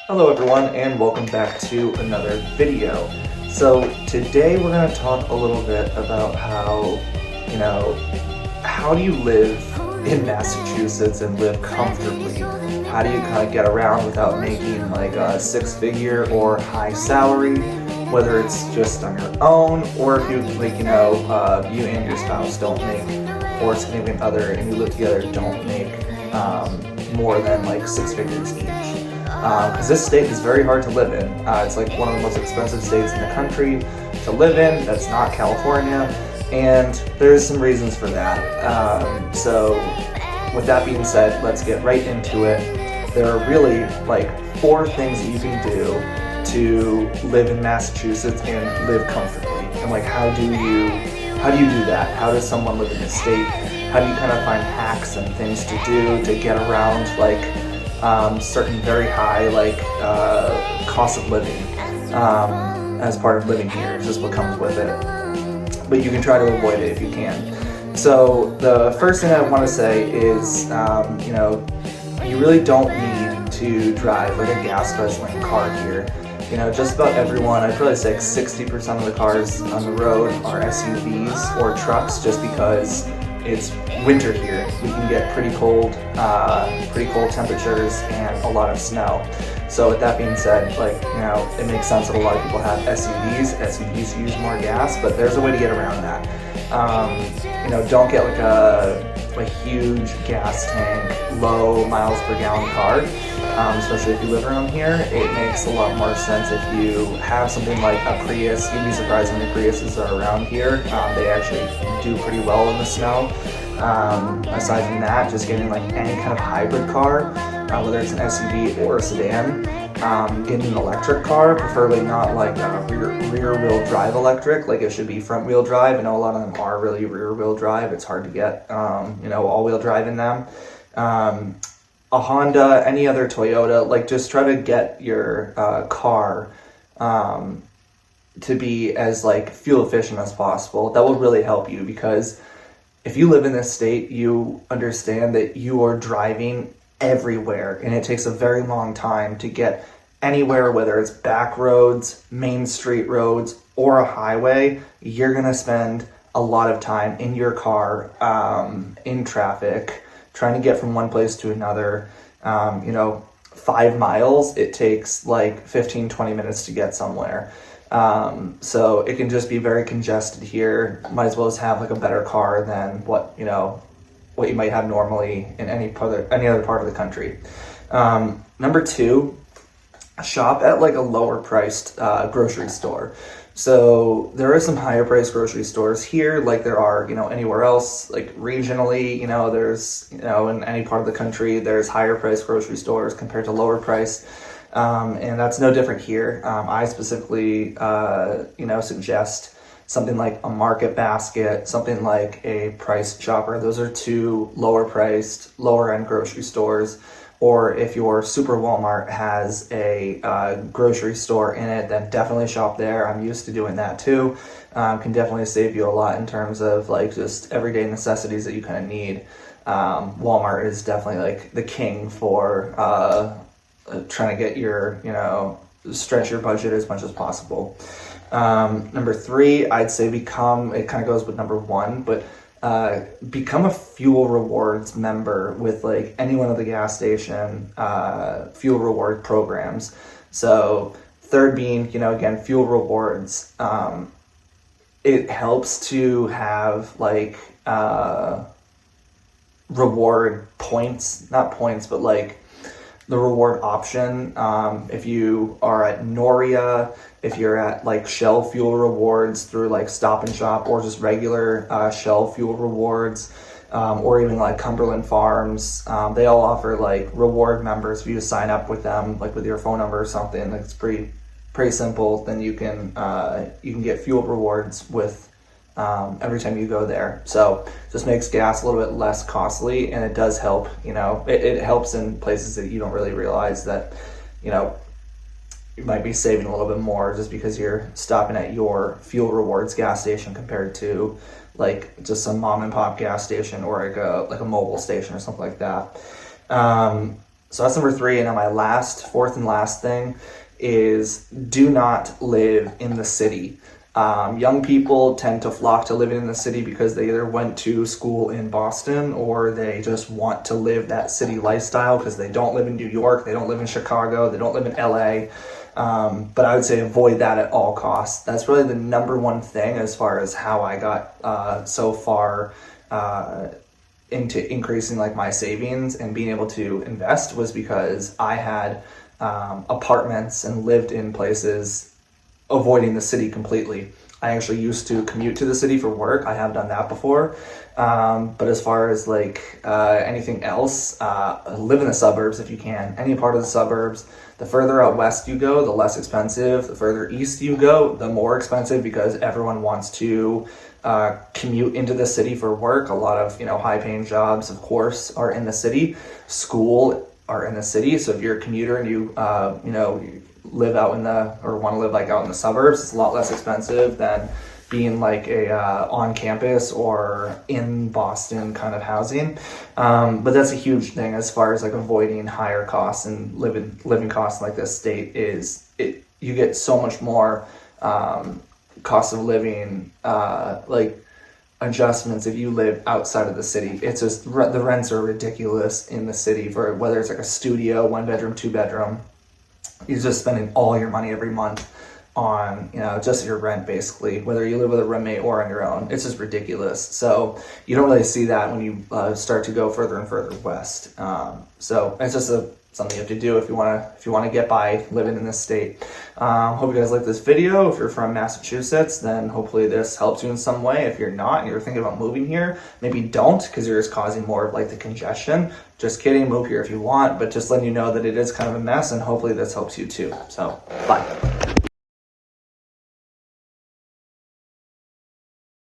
Hello everyone and welcome back to another video. So today we're going to talk a little bit about how do you live in Massachusetts and live comfortably? How do you kind of get around without making like a six-figure or high salary, whether it's just on your own or if you you and your spouse don't make, or significant other and you live together don't make more than like six figures each. Because this state is very hard to live in. It's like one of the most expensive states in the country to live in. That's not California, and there's some reasons for that. So with that being said, let's get right into it. There are really like 4 things that you can do to live in Massachusetts and live comfortably. And like how do you do that? How does someone live in this state? How do you kind of find hacks and things to do to get around like certain very high cost of living as part of living here? Is just what comes with it, but you can try to avoid it if you can. So the first thing I want to say is you really don't need to drive like a gas guzzling car here. Just about everyone, I'd probably say 60% of the cars on the road are SUVs or trucks, just because it's winter here. We can get pretty cold temperatures and a lot of snow. So with that being said, it makes sense that a lot of people have SUVs. SUVs use more gas, but there's a way to get around that. Don't get like a huge gas tank, low miles per gallon car. Especially if you live around here, it makes a lot more sense if you have something like a Prius. You'd be surprised how many Priuses are around here. They actually do pretty well in the snow. Aside from that, just getting like any kind of hybrid car, whether it's an SUV or a sedan, getting an electric car, preferably not like a rear wheel drive electric, like it should be front wheel drive. I know a lot of them are really rear wheel drive. It's hard to get all wheel drive in them. A Honda, any other Toyota, like just try to get your car to be as like fuel efficient as possible. That will really help you, because if you live in this state, you understand that you are driving everywhere and it takes a very long time to get anywhere, whether it's back roads, main street roads, or a highway. You're gonna spend a lot of time in your car, in traffic, trying to get from one place to another. 5 miles, it takes like 15-20 minutes to get somewhere. So it can just be very congested here. Might as well just have like a better car than what you might have normally in any other part of the country. Number 2, shop at like a lower priced grocery store. So there are some higher priced grocery stores here, like there are, anywhere else, like regionally, there's, in any part of the country, there's higher priced grocery stores compared to lower price. And that's no different here. I specifically, suggest something like a Market Basket, something like a Price Chopper. Those are 2 lower priced, lower end grocery stores. Or if your Super Walmart has a grocery store in it, then definitely shop there. I'm used to doing that too. Can definitely save you a lot in terms of like just everyday necessities that you kind of need. Walmart is definitely like the king for trying to get your, stretch your budget as much as possible. Number 3, I'd say it kind of goes with number 1, but become a fuel rewards member with like any one of the gas station fuel reward programs. So third being, again, fuel rewards. It helps to have like reward points, not points, but like the reward option. If you are at Noria, if you're at like Shell fuel rewards through like Stop and Shop, or just regular Shell fuel rewards, or even like Cumberland Farms, they all offer like reward members. If you just sign up with them, like with your phone number or something, like it's pretty simple. Then you can get fuel rewards with every time you go there. So just makes gas a little bit less costly, and it does help. It helps in places that you don't really realize that you might be saving a little bit more just because you're stopping at your fuel rewards gas station compared to like just some mom and pop gas station or like a mobile station or something like that. So that's number 3. And then my fourth and last thing is do not live in the city. Young people tend to flock to living in the city because they either went to school in Boston or they just want to live that city lifestyle because they don't live in New York, they don't live in Chicago, they don't live in LA. But I would say avoid that at all costs. That's really the number one thing as far as how I got so far into increasing like my savings and being able to invest, was because I had apartments and lived in places avoiding the city completely. I actually used to commute to the city for work. I have done that before. But as far as like anything else, live in the suburbs if you can. Any part of the suburbs. The further out west you go, the less expensive. The further east you go, the more expensive, because everyone wants to commute into the city for work. A lot of high-paying jobs, of course, are in the city. School are in the city. So if you're a commuter and you live out or want to live like out in the suburbs, it's a lot less expensive than being like a on campus or in Boston kind of housing. But that's a huge thing as far as like avoiding higher costs and living costs like this state you get so much more cost of living like adjustments if you live outside of the city. It's just the rents are ridiculous in the city for whether it's like a studio, 1-bedroom, 2-bedroom. You're just spending all your money every month on just your rent, basically, whether you live with a roommate or on your own. It's just ridiculous. So you don't really see that when you start to go further and further west. So it's just something you have to do if you want to get by living in this state. Hope you guys like this video. If you're from Massachusetts, then hopefully this helps you in some way. If you're not and you're thinking about moving here, maybe don't, because you're just causing more of like the congestion. Just kidding, move here if you want, but just letting you know that it is kind of a mess, and hopefully this helps you too. So bye.